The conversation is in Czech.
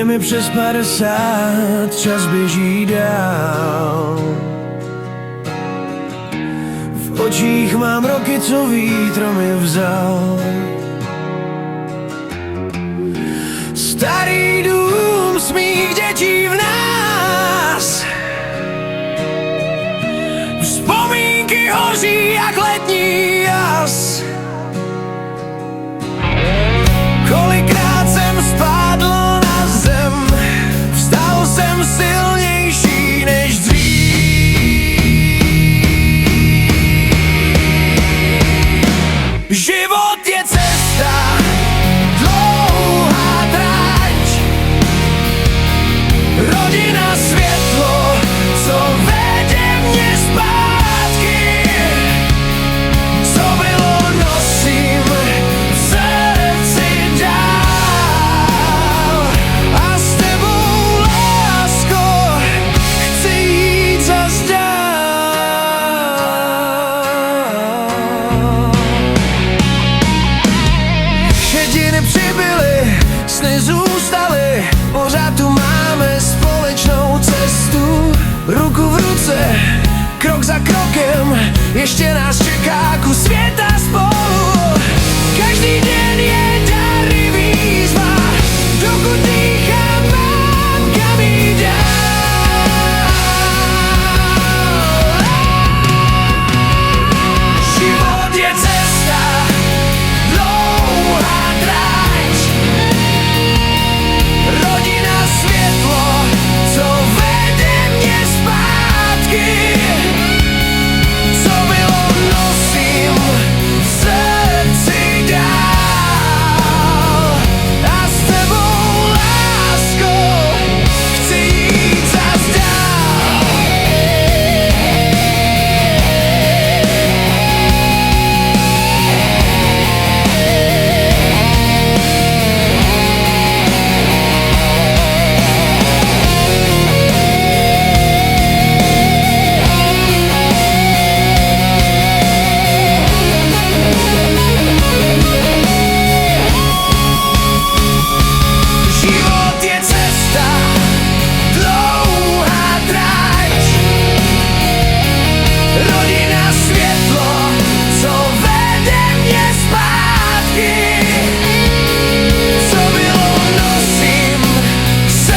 mi přes 50, čas běží dál. V očích mám roky, co vítr mi vzal. Starý dům z mých dětí v nás, vzpomínky hoří jak letní jas. Kolikrát jsem spadl na zem, vstal jsem silnější než dřív. Život je cesta, dlouhá trať, rodina